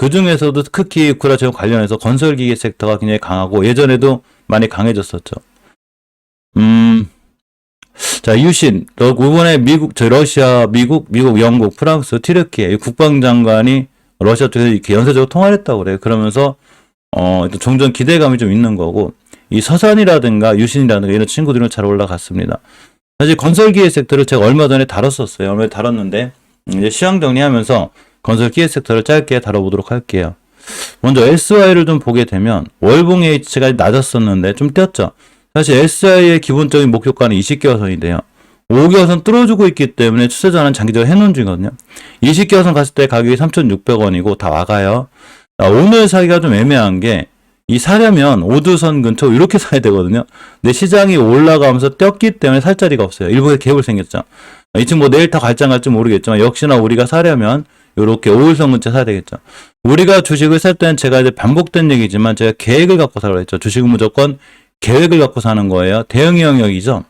그 중에서도 특히 우크라이나 관련해서 건설기계 섹터가 굉장히 강하고 예전에도 많이 강해졌었죠. 자, 유신, 이번에 러시아, 미국, 영국, 프랑스, 튀르키예 국방장관이 러시아 쪽에서 이렇게 연쇄적으로 통화를 했다고 그래요. 그러면서 일단 종전 기대감이 좀 있는 거고, 이 서산이라든가 유신이라든가 이런 친구들은 잘 올라갔습니다. 사실 건설기계 섹터를 제가 얼마 전에 다뤘었어요. 얼마 전에 다뤘는데 이제 시황 정리하면서 건설기계 섹터를 짧게 다뤄보도록 할게요. 먼저 SY를 좀 보게 되면 월봉 H가 낮았었는데 좀 뛰었죠. 사실 SI의 기본적인 목표가는 20개화선인데요. 5개화선 뚫어주고 있기 때문에 추세전환 장기적으로 해놓은 중이거든요. 20개화선 갔을 때 가격이 3,600원이고 다 와가요. 오늘 사기가 좀 애매한 게 이 사려면 5주선 근처 이렇게 사야 되거든요. 근데 시장이 올라가면서 떴기 때문에 살 자리가 없어요. 일부에 갭을 생겼죠. 이쯤 뭐 내일 다 갈지 안 갈지 모르겠지만 역시나 우리가 사려면 이렇게 5일선 근처 사야 되겠죠. 우리가 주식을 살 때는 제가 이제 반복된 얘기지만 제가 계획을 갖고 사라고 했죠. 주식은 무조건 계획을 갖고 사는 거예요. 대응 영역이죠.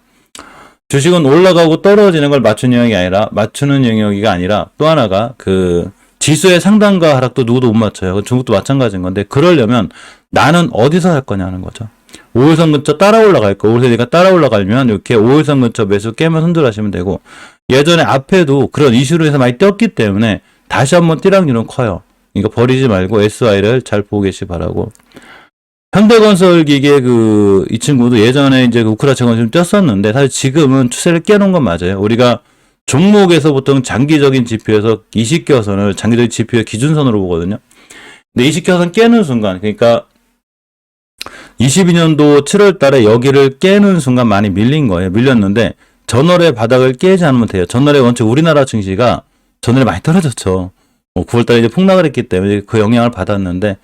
주식은 올라가고 떨어지는 걸 맞추는 영역이 아니라 맞추는 영역이 아니라 또 하나가 그 지수의 상단과 하락도 누구도 못 맞춰요. 중국도 마찬가지인 건데 그러려면 나는 어디서 살 거냐는 거죠. 5일선 근처 따라 올라갈 거. 5일선이니까 따라 올라가려면 이렇게 5일선 근처 매수 깨면 손절하시면 되고 예전에 앞에도 그런 이슈로 해서 많이 떴기 때문에 다시 한번 띠락률은 커요. 그러니까 버리지 말고 SY를 잘 보고 계시기 바라고. 현대건설기계 이 친구도 예전에 이제 우크라이나 좀 떴었는데 사실 지금은 추세를 깨놓은 건 맞아요. 우리가 종목에서 보통 장기적인 지표에서 20개선을 장기적인 지표의 기준선으로 보거든요. 근데 20개선 깨는 순간, 그러니까 22년도 7월 달에 여기를 깨는 순간 많이 밀린 거예요. 밀렸는데 전월의 바닥을 깨지 않으면 돼요. 전월에 원체 우리나라 증시가 전월에 많이 떨어졌죠. 9월 달에 이제 폭락을 했기 때문에 그 영향을 받았는데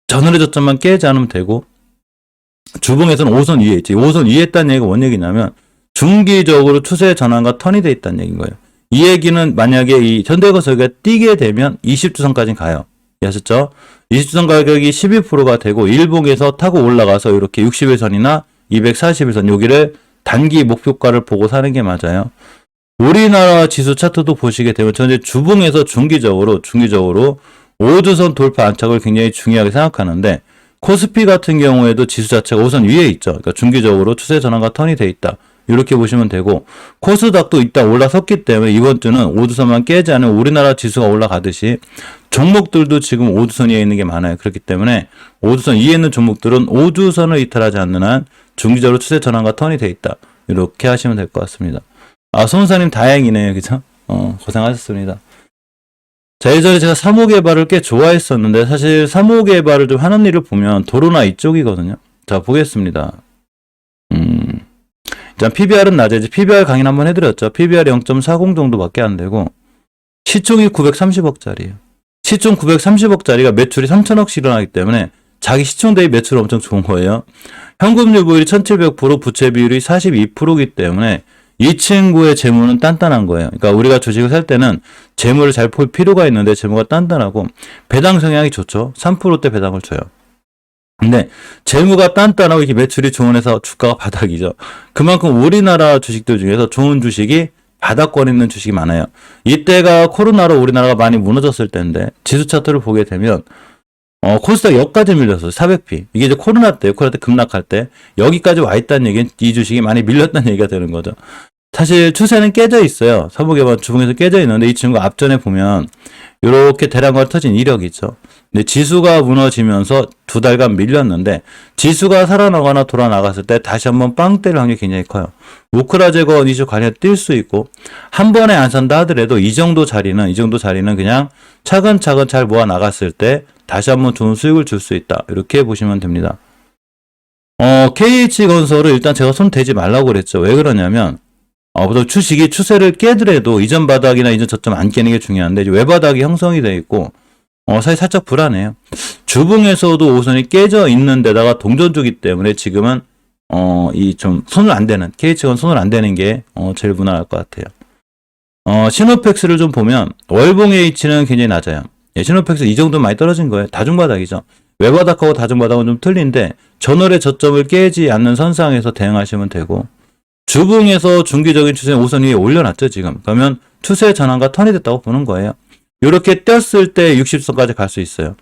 전월의 저점만 깨지 않으면 되고 주봉에서는 5선 위에 있지. 5선 위에 있다는 얘기가 뭔 얘기냐면 중기적으로 추세 전환과 턴이 돼 있다는 얘기인 거예요. 이 얘기는 만약에 이 현대건설가 뛰게 되면 20주선까지 가요. 아셨죠? 20주선 가격이 12%가 되고 일봉에서 타고 올라가서 이렇게 61선이나 241선 여기를 단기 목표가를 보고 사는 게 맞아요. 우리나라 지수 차트도 보시게 되면 전체 주봉에서 중기적으로 5주선 돌파 안착을 굉장히 중요하게 생각하는데 코스피 같은 경우에도 지수 자체가 5선 위에 있죠. 그러니까 중기적으로 추세 전환과 턴이 돼 있다. 이렇게 보시면 되고 코스닥도 일단 올라섰기 때문에 이번 주는 5주선만 깨지 않으면 우리나라 지수가 올라가듯이 종목들도 지금 5주선 위에 있는 게 많아요. 그렇기 때문에 5주선 위에 있는 종목들은 5주선을 이탈하지 않는 한 중기적으로 추세 전환과 턴이 돼 있다. 이렇게 하시면 될 것 같습니다. 손사님 다행이네요. 그죠? 고생하셨습니다. 자, 예전에 제가 사무개발을 꽤 좋아했었는데 사실 사무개발을 좀 하는 일을 보면 도로나 이쪽이거든요. 자, 보겠습니다. 일단 PBR은 낮아지. PBR 강의는 한번 해드렸죠. PBR 0.40 정도밖에 안 되고 시총이 930억짜리예요. 시총 930억짜리가 매출이 3천억씩 일어나기 때문에 자기 시총 대비 매출 엄청 좋은 거예요. 현금 유보율이 1700%, 부채 비율이 42%이기 때문에 이 친구의 재무는 단단한 거예요. 그러니까 우리가 주식을 살 때는 재무를 잘 볼 필요가 있는데 재무가 단단하고 배당 성향이 좋죠. 3%대 배당을 줘요. 근데 재무가 단단하고 이렇게 매출이 좋은 회사 주가가 바닥이죠. 그만큼 우리나라 주식들 중에서 좋은 주식이 바닥권에 있는 주식이 많아요. 이때가 코로나로 우리나라가 많이 무너졌을 때인데 지수 차트를 보게 되면 코스닥 여기까지 밀렸어요. 400p. 이게 이제 코로나 때 급락할 때 여기까지 와 있다는 얘기는 이 주식이 많이 밀렸다는 얘기가 되는 거죠. 사실 추세는 깨져 있어요. 사무개발 주봉에서 깨져 있는데 이 친구 앞전에 보면 이렇게 대량과 터진 이력이죠. 근데 지수가 무너지면서 2달간 밀렸는데 지수가 살아나거나 돌아나갔을 때 다시 한번 빵 때릴 확률이 굉장히 커요. 우크라 제거 이슈 관련 뛸 수 있고 한 번에 안 산다 하더라도 이 정도 자리는 그냥 차근차근 잘 모아 나갔을 때 다시 한번 좋은 수익을 줄 수 있다. 이렇게 보시면 됩니다. KH건설을 일단 제가 손 대지 말라고 그랬죠. 왜 그러냐면 보통 주식이 추세를 깨더라도 이전 바닥이나 이전 저점 안 깨는 게 중요한데 이제 외바닥이 형성이 되어 있고 사실 살짝 불안해요. 주봉에서도 5선이 깨져 있는 데다가 동전주기 때문에 지금은 이 좀 손을 안 대는 KH건 손을 안 대는 게 제일 무난할 것 같아요. 시노펙스를 좀 보면 월봉 H는 굉장히 낮아요. 시노펙스 이 정도 많이 떨어진 거예요. 다중바닥이죠. 외바닥하고 다중바닥은 좀 틀린데 전월의 저점을 깨지 않는 선상에서 대응하시면 되고 주봉에서 중기적인 추세 5선 위에 올려놨죠 지금. 그러면 추세 전환과 턴이 됐다고 보는 거예요. 이렇게 떴을 때 60선까지 갈 수 있어요.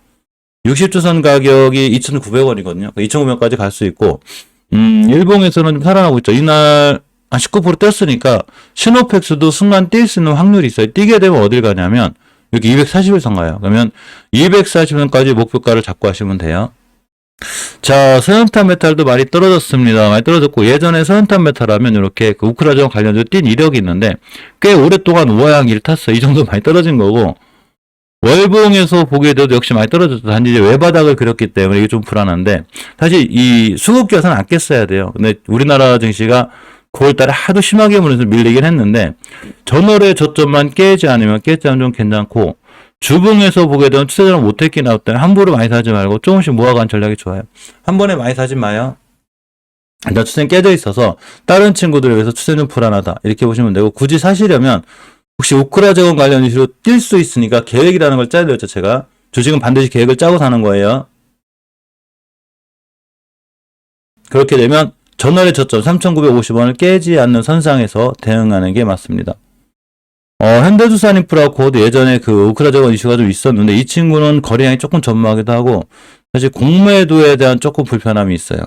60주선 가격이 2,900원이거든요. 2,900원까지 갈 수 있고, 일봉에서는 좀 살아나고 있죠. 이날 한 19% 떴으니까 시노펙스도 순간 뛸 수 있는 확률이 있어요. 뛰게 되면 어딜 가냐면 여기 240일선 가요. 그러면 240일선까지 목표가를 잡고 하시면 돼요. 자, 서현탄 메탈도 많이 떨어졌습니다. 많이 떨어졌고, 예전에 서현탄 메탈 하면 이렇게 그 우크라이나 관련해서 뛴 이력이 있는데 꽤 오랫동안 우하향기를 탔어요. 이 정도 많이 떨어진 거고, 월봉에서 보게 돼도 역시 많이 떨어졌죠. 단지 이제 외바닥을 그렸기 때문에 이게 좀 불안한데, 사실 이 수급기여서는 안 깼어야 돼요. 근데 우리나라 증시가 9월달에 하도 심하게 물려서 밀리긴 했는데, 전월의 저점만 깨지 않으면 좀 괜찮고, 주봉에서 보게 되면 추세전을 못했긴 하기 때문에 함부로 많이 사지 말고 조금씩 모아가는 전략이 좋아요. 한 번에 많이 사지 마요. 일단 추세는 깨져 있어서 다른 친구들에 비해서 추세는 좀 불안하다. 이렇게 보시면 되고, 굳이 사시려면 혹시 우크라 재건 관련 이슈로 뛸 수 있으니까 계획이라는 걸 짜야 되죠. 제가 주식은 반드시 계획을 짜고 사는 거예요. 그렇게 되면 전월의 저점 3,950원을 깨지 않는 선상에서 대응하는 게 맞습니다. 현대두산인프라코도 예전에 그 우크라 재건 이슈가 좀 있었는데 이 친구는 거래량이 조금 전무하기도 하고 사실 공매도에 대한 조금 불편함이 있어요.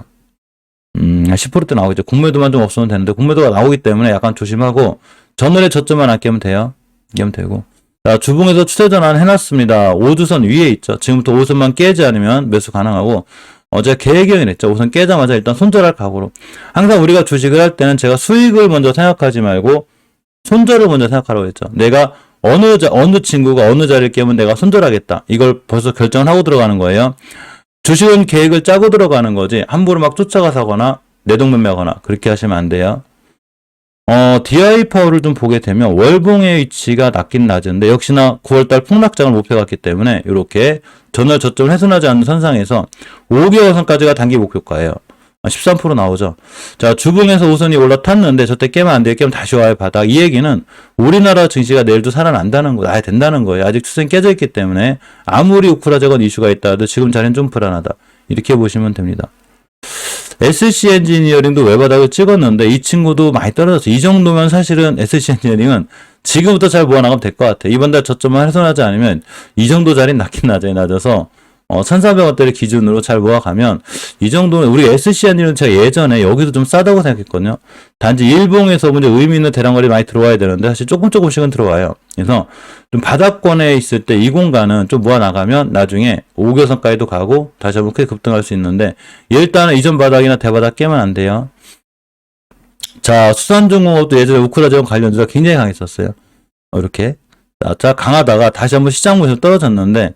10%대 나오겠죠. 공매도만 좀 없으면 되는데 공매도가 나오기 때문에 약간 조심하고 전월의 저점만 안 깨면 돼요. 깨면 되고. 자, 주봉에서 추세 전환 해놨습니다. 5주선 위에 있죠. 지금부터 5선만 깨지 않으면 매수 가능하고, 어제 계획형이 했죠. 5선 깨자마자 일단 손절할 각오로. 항상 우리가 주식을 할 때는 제가 수익을 먼저 생각하지 말고 손절을 먼저 생각하라고 했죠. 내가 어느 친구가 어느 자리를 깨면 내가 손절하겠다. 이걸 벌써 결정을 하고 들어가는 거예요. 주식은 계획을 짜고 들어가는 거지 함부로 막 쫓아가서 하거나 내동매매하거나 그렇게 하시면 안 돼요. DI 파워를 좀 보게 되면 월봉의 위치가 낮긴 낮은데 역시나 9월달 폭락장을 목표갔기 때문에 이렇게 전월 저점을 훼손하지 않는 선상에서 5개월선까지가 단기 목표가예요. 13% 나오죠. 자, 주봉에서 5선이 올라탔는데 저때 깨면 안 돼요. 깨면 다시 와요, 바닥. 이 얘기는 우리나라 증시가 내일도 살아난다는 거, 아예 된다는 거예요. 아직 추세는 깨져 있기 때문에 아무리 우크라 재건 이슈가 있다 해도 지금 자리는 좀 불안하다. 이렇게 보시면 됩니다. SC 엔지니어링도 외바닥을 찍었는데 이 친구도 많이 떨어졌어. 이 정도면 사실은 SC 엔지니어링은 지금부터 잘 모아나가면 될 것 같아. 이번 달 저점만 훼손하지 않으면 이 정도 자리는 낮긴 낮아서 1,400원대를 기준으로 잘 모아가면 이 정도는 우리 SC 엔지니어링은 제가 예전에 여기도 좀 싸다고 생각했거든요. 단지 일봉에서 문제 의미 있는 대량거래 많이 들어와야 되는데 사실 조금씩은 들어와요. 그래서 좀 바닥권에 있을 때 이 공간은 좀 모아나가면 나중에 5개선까지도 가고 다시 한번 크게 급등할 수 있는데 일단은 이전 바닥이나 대바닥 깨면 안 돼요. 자, 수산중공업도 예전에 우크라 재건 관련주가 굉장히 강했었어요. 이렇게 자 강하다가 다시 한번 시장 모습 떨어졌는데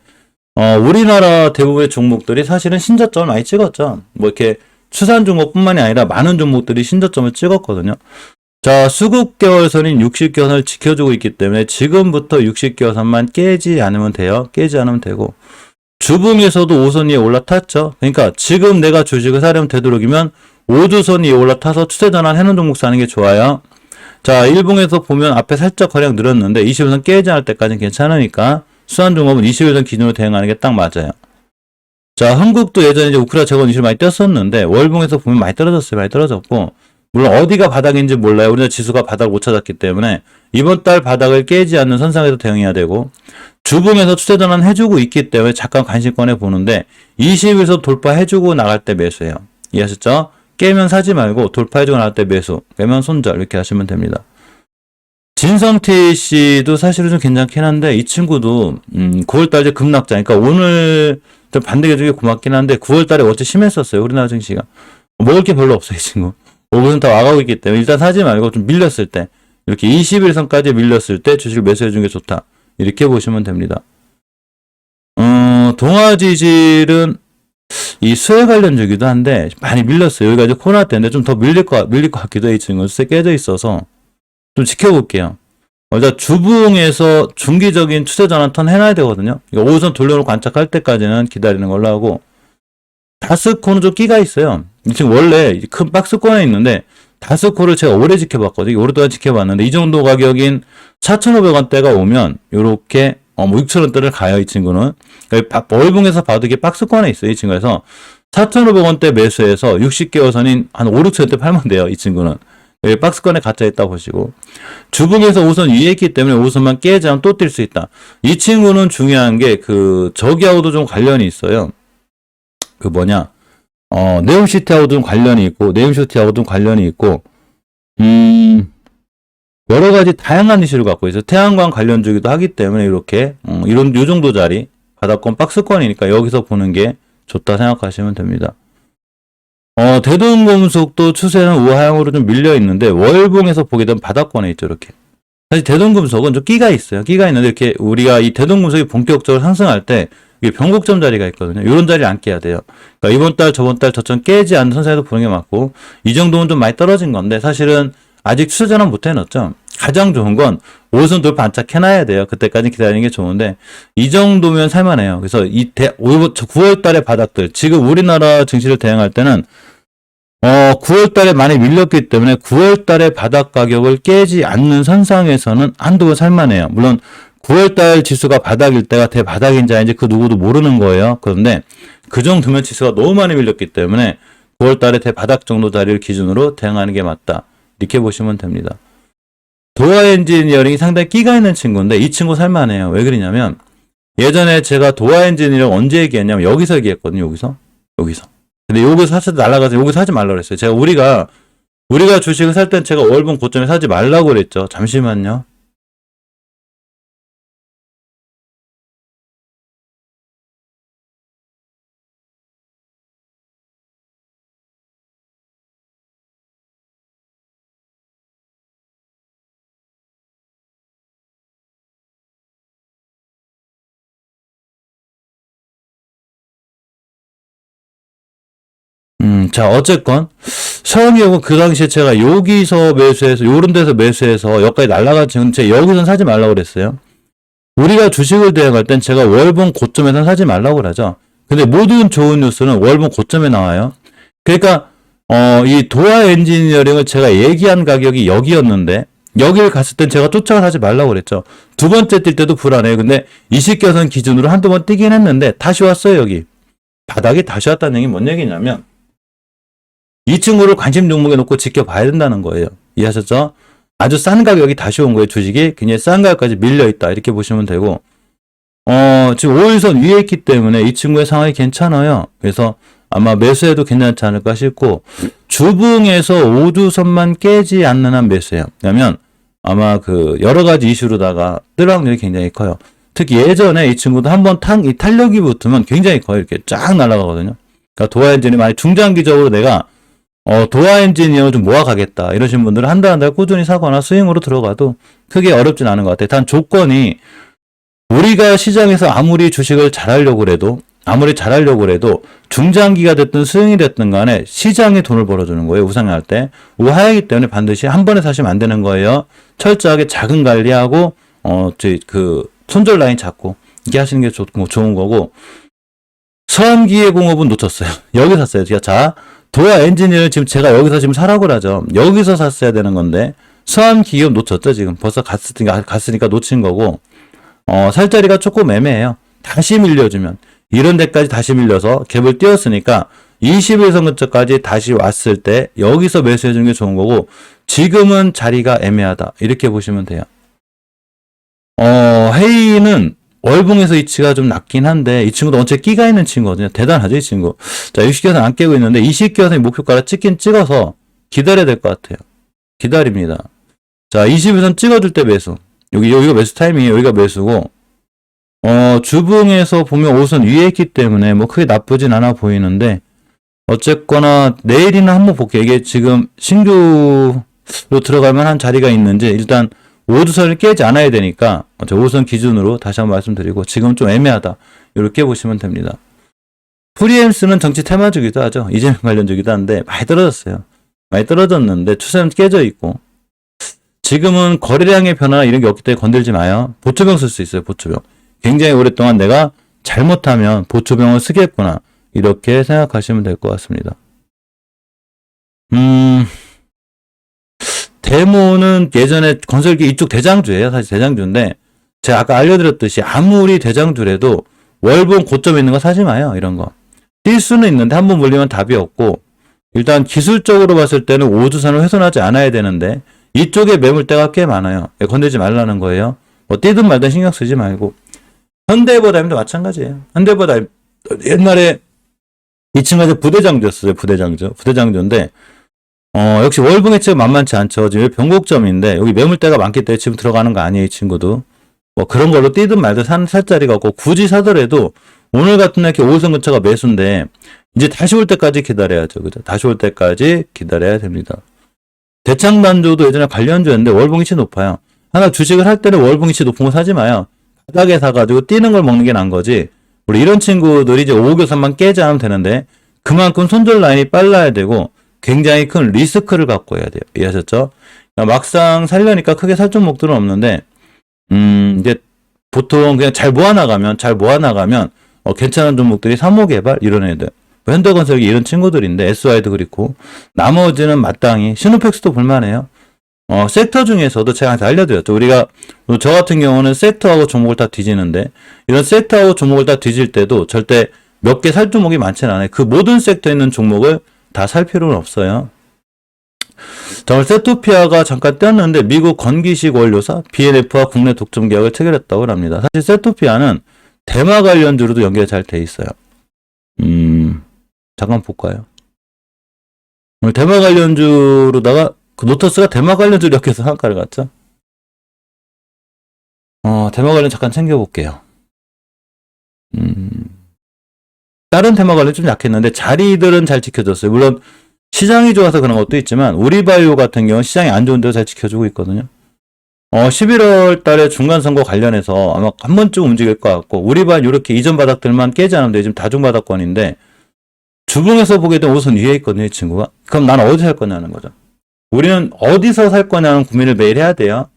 우리나라 대부분의 종목들이 사실은 신저점을 많이 찍었죠. 뭐 이렇게 수산중공업뿐만이 아니라 많은 종목들이 신저점을 찍었거든요. 자, 수급개월선인 60개월선을 지켜주고 있기 때문에 지금부터 60개월선만 깨지 않으면 돼요. 깨지 않으면 되고 주봉에서도 5선 위에 올라탔죠. 그러니까 지금 내가 주식을 사려면 되도록이면 5주선 위에 올라타서 추세전환 해놓은 종목 사는 게 좋아요. 자, 일봉에서 보면 앞에 살짝 거래량 늘었는데 20일선 깨지 않을 때까지는 괜찮으니까 수산중공업은 20일선 기준으로 대응하는 게 딱 맞아요. 자, 한국도 예전에 이제 우크라 재건 이슈를 많이 떴었는데 월봉에서 보면 많이 떨어졌어요. 많이 떨어졌고 물론 어디가 바닥인지 몰라요. 우리나라 지수가 바닥을 못 찾았기 때문에 이번 달 바닥을 깨지 않는 선상에서 대응해야 되고 주봉에서 추세 전환 해주고 있기 때문에 잠깐 관심권에 보는데 20일선 돌파해주고 나갈 때 매수해요. 이해하셨죠? 깨면 사지 말고 돌파해주고 나갈 때 매수, 깨면 손절 이렇게 하시면 됩니다. 진성태 씨도 사실은 좀 괜찮긴 한데 이 친구도 9월달 이제 급락장, 그러니까 오늘 좀 반대해주기 고맙긴 한데 9월달에 어째 심했었어요. 우리나라 증시가 먹을 게 별로 없어요. 이 친구 5% 다 와가고 있기 때문에 일단 사지 말고 좀 밀렸을 때 이렇게 21선까지 밀렸을 때 주식을 매수해주는 게 좋다. 이렇게 보시면 됩니다. 동아지질은 이 수혜 관련주기도 한데 많이 밀렸어요. 여기가 이제 코로나 때인데 좀 더 밀릴 것 같기도 해. 이 친구는 수혜 깨져 있어서 좀 지켜볼게요. 일단 주봉에서 중기적인 추세 전환 턴 해놔야 되거든요. 5선 돌려놓고 관착할 때까지는 기다리는 걸로 하고 다스코는 좀 끼가 있어요. 지금 원래 큰 박스권에 있는데 다스코를 제가 오래 지켜봤거든요. 오랫동안 지켜봤는데 이 정도 가격인 4,500원대가 오면 요렇게 뭐 6,000원대를 가요. 이 친구는. 월봉에서 봐도 이게 박스권에 있어요. 이 친구에서 4,500원대 매수해서 60개월 선인 한 5, 6,000원대 팔면 돼요. 이 친구는. 여기 박스권에 갇혀 있다 보시고, 주봉에서 우선 위에 있기 때문에 우선만 깨지 않으면 또 뛸 수 있다. 이 친구는 중요한 게 저기하고도 좀 관련이 있어요. 네옴시티하고도 좀 관련이 있고, 네옴시티하고도 좀 관련이 있고, 여러 가지 다양한 이슈를 갖고 있어요. 태양광 관련주기도 하기 때문에 이렇게, 요 정도 자리, 바닥권 박스권이니까 여기서 보는 게 좋다 생각하시면 됩니다. 대동금속도 추세는 우하향으로 좀 밀려 있는데, 월봉에서 보게 되면 바닥권에 있죠, 이렇게. 사실 대동금속은 좀 끼가 있어요. 끼가 있는데, 이렇게 우리가 이 대동금속이 본격적으로 상승할 때, 이게 변곡점 자리가 있거든요. 이런 자리를 안 깨야 돼요. 그러니까 이번 달, 저번 달 저점 깨지 않는 선상에서 보는 게 맞고, 이 정도는 좀 많이 떨어진 건데, 사실은 아직 추세 전환 못 해놨죠. 가장 좋은 건 5선 돌파 안착 해놔야 돼요. 그때까지 기다리는 게 좋은데, 이 정도면 살만해요. 그래서 9월 달의 바닥들, 지금 우리나라 증시를 대응할 때는 9월 달에 많이 밀렸기 때문에 9월 달에 바닥 가격을 깨지 않는 선상에서는 한두 번 살만해요. 물론 9월 달 지수가 바닥일 때가 대바닥인지 아닌지 그 누구도 모르는 거예요. 그런데 그 정도면 지수가 너무 많이 밀렸기 때문에 9월 달에 대바닥 정도 자리를 기준으로 대응하는 게 맞다. 이렇게 보시면 됩니다. 도화 엔지니어링이 상당히 끼가 있는 친구인데 이 친구 살만해요. 왜 그러냐면 예전에 제가 도화 엔지니어링 언제 얘기했냐면 여기서 얘기했거든요. 여기서. 근데 여기서 사서 날아가서 여기서 사지 말라고 그랬어요. 제가 우리가 주식을 살 땐 제가 월봉 고점에 사지 말라고 그랬죠. 잠시만요. 자, 어쨌건, 처음이고 그 당시에 제가 여기서 매수해서, 요런 데서 매수해서 여기까지 날아간 지금 제가 여기선 사지 말라고 그랬어요. 우리가 주식을 대응할 땐 제가 월봉 고점에선 사지 말라고 그러죠. 근데 모든 좋은 뉴스는 월봉 고점에 나와요. 그러니까, 이 도화 엔지니어링을 제가 얘기한 가격이 여기였는데, 여기를 갔을 땐 제가 쫓아가 사지 말라고 그랬죠. 두 번째 뛸 때도 불안해요. 근데 20개선 기준으로 한두 번 뛰긴 했는데, 다시 왔어요, 여기. 바닥이 다시 왔다는 얘기 뭔 얘기냐면, 이 친구를 관심 종목에 놓고 지켜봐야 된다는 거예요. 이해하셨죠? 아주 싼 가격이 다시 온 거예요. 주식이 굉장히 싼 가격까지 밀려있다. 이렇게 보시면 되고, 지금 5일선 위에 있기 때문에 이 친구의 상황이 괜찮아요. 그래서 아마 매수해도 괜찮지 않을까 싶고, 주봉에서 5주선만 깨지 않는 한 매수해요. 왜냐면 아마 여러 가지 이슈로다가 뜰 확률이 굉장히 커요. 특히 예전에 이 친구도 한번 이 탄력이 붙으면 굉장히 커요. 이렇게 쫙 날아가거든요. 그러니까 도화 엔진이 만약 중장기적으로 내가 도화 엔지니어를 좀 모아가겠다. 이러신 분들은 한 달 꾸준히 사거나 스윙으로 들어가도 크게 어렵진 않은 것 같아요. 단 조건이 우리가 시장에서 아무리 주식을 잘하려고 해도 중장기가 됐든 스윙이 됐든 간에 시장에 돈을 벌어주는 거예요. 우상할 때. 우하이기 때문에 반드시 한 번에 사시면 안 되는 거예요. 철저하게 자금 관리하고 손절 라인 잡고 이렇게 하시는 게 좋은 거고, 서암기계공업은 놓쳤어요. 여기 샀어요. 자, 도화 엔지니어를 지금 제가 여기서 지금 사라고 하죠. 여기서 샀어야 되는 건데, 서암기계업 놓쳤죠, 지금. 벌써 갔으니까 놓친 거고, 살 자리가 조금 애매해요. 다시 밀려주면. 이런 데까지 다시 밀려서 갭을 띄웠으니까, 21선 근처까지 다시 왔을 때, 여기서 매수해주는 게 좋은 거고, 지금은 자리가 애매하다. 이렇게 보시면 돼요. 헤이는 월봉에서 위치가 좀 낮긴 한데, 이 친구도 원체 끼가 있는 친구거든요. 대단하죠, 이 친구. 자, 60개선 안 깨고 있는데, 20개선이 목표가를 찍긴 찍어서 기다려야 될 것 같아요. 기다립니다. 자, 20일선 찍어줄 때 매수. 여기가 매수 타이밍이에요. 여기가 매수고, 주봉에서 보면 5선 위에 있기 때문에 뭐 크게 나쁘진 않아 보이는데, 어쨌거나 내일이나 한번 볼게요. 이게 지금 신규로 들어갈 만한 자리가 있는지, 일단 5주선을 깨지 않아야 되니까 5선 기준으로 다시 한번 말씀드리고, 지금 좀 애매하다. 이렇게 보시면 됩니다. 프리엠스는 정치 테마주기도 하죠. 이재명 관련주기도 한데 많이 떨어졌어요. 많이 떨어졌는데 추세는 깨져 있고, 지금은 거래량의 변화 이런 게 없기 때문에 건들지 마요. 보초병 쓸 수 있어요. 보초병. 굉장히 오랫동안 내가 잘못하면 보초병을 쓰겠구나. 이렇게 생각하시면 될 것 같습니다. 데모는 예전에 건설기 이쪽 대장주예요. 사실 대장주인데, 제가 아까 알려드렸듯이 아무리 대장주래도 월봉 고점에 있는 거 사지 마요. 이런 거. 뛸 수는 있는데 한번 물리면 답이 없고, 일단 기술적으로 봤을 때는 5주선을 훼손하지 않아야 되는데 이쪽에 매물대가 꽤 많아요. 건들지 말라는 거예요. 뭐 뛰든 말든 신경 쓰지 말고. 현대해버다임도 마찬가지예요. 현대해버다임 옛날에 이 친구가 부대장주였어요. 부대장주인데 역시 월봉 해치가 만만치 않죠. 지금 변곡점인데 여기 매물대가 많기 때문에 지금 들어가는 거 아니에요. 이 친구도. 뭐 그런 걸로 뛰든 말든 살 자리가 없고 굳이 사더라도 오늘 같은 날 이렇게 5선 근처가 매수인데 이제 다시 올 때까지 기다려야죠. 그죠? 다시 올 때까지 기다려야 됩니다. 대창단조도 예전에 관련주였는데 월봉이치 높아요. 하나 주식을 할 때는 월봉이치 높은 거 사지 마요. 바닥에 사가지고 뛰는 걸 먹는 게 나은 거지. 우리 이런 친구들이 이제 5교선만 깨지 않으면 되는데 그만큼 손절 라인이 빨라야 되고 굉장히 큰 리스크를 갖고 해야 돼요. 이해하셨죠? 그러니까 막상 살려니까 크게 살 종목들은 없는데 이제 보통 그냥 잘 모아나가면 괜찮은 종목들이 삼호개발 이런 애들 현대건설이 이런 친구들인데 SY도 그렇고 나머지는 마땅히 신호팩스도 볼만해요. 섹터 중에서도 제가 한테 알려드렸죠. 우리가 저 같은 경우는 섹터하고 종목을 다 뒤지는데 이런 섹터하고 종목을 다 뒤질 때도 절대 몇 개 살 종목이 많지는 않아요. 그 모든 섹터에 있는 종목을 다 살 필요는 없어요. 자, 오늘 세토피아가 잠깐 떼었는데 미국 건기식 원료사 BNF와 국내 독점 계약을 체결했다고 합니다. 사실 세토피아는 대마 관련주로도 연결이 잘 돼 있어요. 잠깐 볼까요? 오늘 대마 관련주로다가 그 노터스가 대마 관련주로 이렇게 해서 한가를 갔죠? 대마 관련 잠깐 챙겨볼게요. 다른 대마 관련 좀 약했는데 자리들은 잘 지켜졌어요. 물론 시장이 좋아서 그런 것도 있지만 우리바이오 같은 경우는 시장이 안 좋은데도 잘 지켜주고 있거든요. 11월 달에 중간선거 관련해서 아마 한 번쯤 움직일 것 같고 우리바이오 이렇게 이전 바닥들만 깨지 않으면 지금 다중바닥권인데 주봉에서 보게 되면 우선 위에 있거든요. 이 친구가. 그럼 난 어디 살 거냐는 거죠. 우리는 어디서 살 거냐는 고민을 매일 해야 돼요.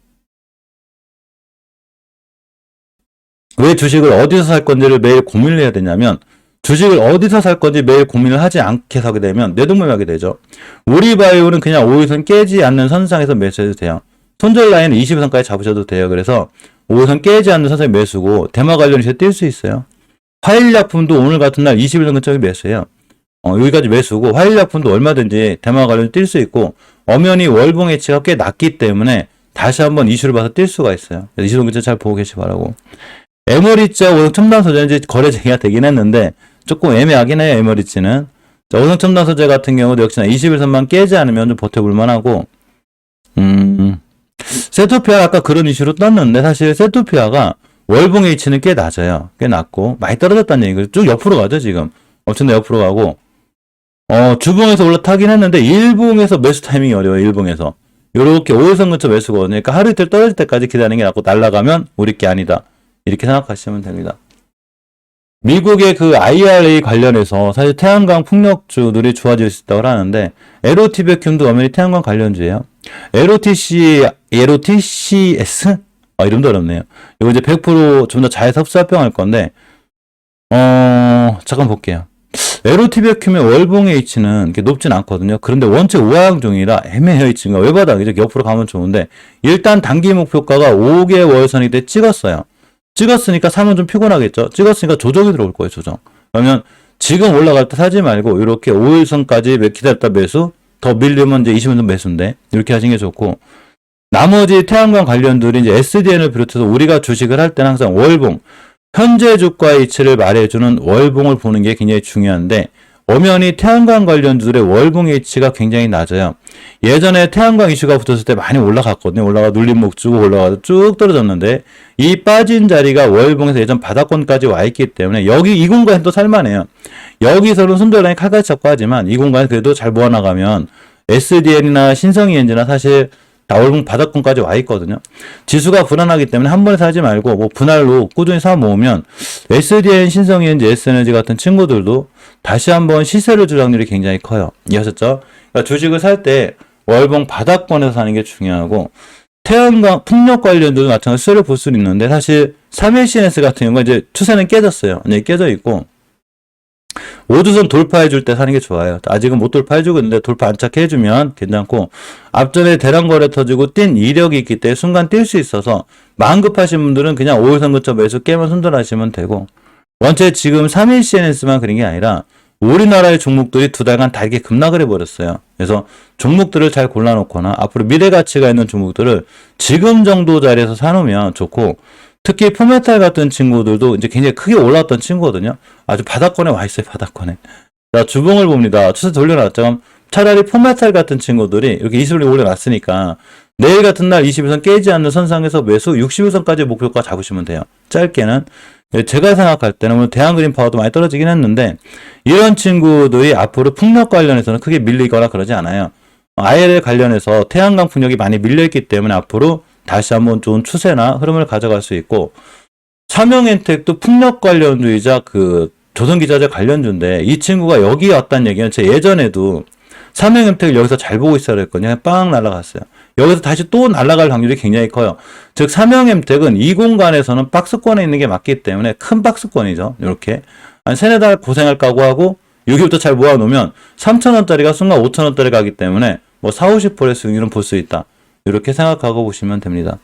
왜 주식을 어디서 살 건지를 매일 고민을 해야 되냐면 주식을 어디서 살 건지 매일 고민을 하지 않게 사게 되면 뇌동매매하게 되죠. 우리바이오는 그냥 5일선 깨지 않는 선상에서 매수해도 돼요. 손절 라인은 20선까지 잡으셔도 돼요. 그래서 5일선 깨지 않는 선상에 매수고 대마 관련이 뛸 수 있어요. 화일약품도 오늘 같은 날 21선 근처에 매수해요. 여기까지 매수고 화일약품도 얼마든지 대마 관련이 뛸 수 있고 엄연히 월봉 해치가 꽤 낮기 때문에 다시 한번 이슈를 봐서 뛸 수가 있어요. 그래서 이슈 근처 잘 보고 계시기 바라고. 에머리츠와 오성 첨단 소재는 이제 거래 재개가 되긴 했는데 조금 애매하긴 해요. 에머리츠는. 자, 오성 첨단 소재 같은 경우도 역시나 21선만 깨지 않으면 좀 버텨볼 만하고 세토피아 아까 그런 이슈로 떴는데 사실 세토피아가 월봉 H는 꽤 낮아요. 꽤 낮고 많이 떨어졌다는 얘기죠. 쭉 옆으로 가죠 지금. 엄청나게 옆으로 가고 주봉에서 올라타긴 했는데 일봉에서 매수 타이밍이 어려워요. 일봉에서. 요렇게 5일선 근처 매수거든요. 그러니까 하루 이틀 떨어질 때까지 기다리는 게 낫고 날아가면 우리 게 아니다. 이렇게 생각하시면 됩니다. 미국의 그 IRA 관련해서 사실 태양광 풍력주들이 좋아질 수 있다고 하는데 LOT 백큐움도 엄연히 태양광 관련주예요. LOTCS? 이름도 어렵네요. 이거 이제 100% 좀 더 자회사 흡수합병할 건데 잠깐 볼게요. LOT 백큐움의 월봉 H는 이렇게 높진 않거든요. 그런데 원체 우하향종이라 애매해요. 이 친구가 외바닥이죠. 옆으로 가면 좋은데 일단 단기 목표가가 5개월선이 때 찍었어요. 찍었으니까 사면 좀 피곤하겠죠. 찍었으니까 조정이 들어올 거예요. 조정. 그러면 지금 올라갈 때 사지 말고 이렇게 5일선까지 기다렸다 매수, 더 밀리면 이제 20원 매수인데 이렇게 하시는 게 좋고 나머지 태양광 관련들이 이제 SDN을 비롯해서 우리가 주식을 할 때는 항상 월봉, 현재 주가의 위치를 말해주는 월봉을 보는 게 굉장히 중요한데 엄연히 태양광 관련주들의 월봉 H가 굉장히 낮아요. 예전에 태양광 이슈가 붙었을 때 많이 올라갔거든요. 올라가 눌림목 주고 올라가서 쭉 떨어졌는데 이 빠진 자리가 월봉에서 예전 바닥권까지 와 있기 때문에 여기 이 공간은 또 살만해요. 여기서는 손절라인 칼같이 잡고 하지만 이 공간에 그래도 잘 모아나가면 SDN이나 신성이엔지나 사실 다 월봉 바닥권까지 와 있거든요. 지수가 불안하기 때문에 한 번에 사지 말고 뭐 분할로 꾸준히 사 모으면 SDN, 신성이엔지, S에너지 같은 친구들도 다시 한번 시세를 줄 확률이 굉장히 커요. 이해하셨죠? 그러니까 주식을 살 때 월봉 바닥권에서 사는 게 중요하고 태양광 풍력 관련도 마찬가지로 수혜를 볼 수는 있는데 사실 3일 CNS 같은 경우는 이제 추세는 깨졌어요. 이제 깨져 있고 5주선 돌파해줄 때 사는 게 좋아요. 아직은 못 돌파해주고 있는데 돌파 안착 해주면 괜찮고 앞전에 대량거래 터지고 뛴 이력이 있기 때문에 순간 뛸 수 있어서 마음 급하신 분들은 그냥 5일선 근처 매수 깨면 손절하시면 되고 원체 지금 3일 CNS만 그런 게 아니라 우리나라의 종목들이 2달간 다 이렇게 급락을 해버렸어요. 그래서 종목들을 잘 골라놓거나 앞으로 미래 가치가 있는 종목들을 지금 정도 자리에서 사놓으면 좋고, 특히 포메탈 같은 친구들도 이제 굉장히 크게 올라왔던 친구거든요. 아주 바닥권에 와 있어요, 바닥권에. 자, 주봉을 봅니다. 추세 돌려놨죠. 그럼 차라리 포메탈 같은 친구들이 이렇게 20일 올려놨으니까 내일 같은 날 21선 깨지 않는 선상에서 매수 61선까지 목표가 잡으시면 돼요. 짧게는. 제가 생각할 때는 오늘 대한그린 파워도 많이 떨어지긴 했는데 이런 친구들이 앞으로 풍력 관련해서는 크게 밀리거나 그러지 않아요. IRL 관련해서 태양광 풍력이 많이 밀려있기 때문에 앞으로 다시 한번 좋은 추세나 흐름을 가져갈 수 있고, 삼성엔텍도 풍력 관련주이자 그 조선기자재 관련주인데 이 친구가 여기 왔다는 얘기는 제 예전에도 삼성엔텍을 여기서 잘 보고 있어야 했거든요. 그냥 빵 날아갔어요. 여기서 다시 또 날아갈 확률이 굉장히 커요. 즉 삼성엔텍은 이 공간에서는 박스권에 있는 게 맞기 때문에 큰 박스권이죠. 이렇게 한 세네 달 고생할 각오하고 여기부터 잘 모아놓으면 3,000원짜리가 순간 5,000원짜리 가기 때문에 뭐 40, 50%의 수익률은 볼 수 있다. 이렇게 생각하고 보시면 됩니다.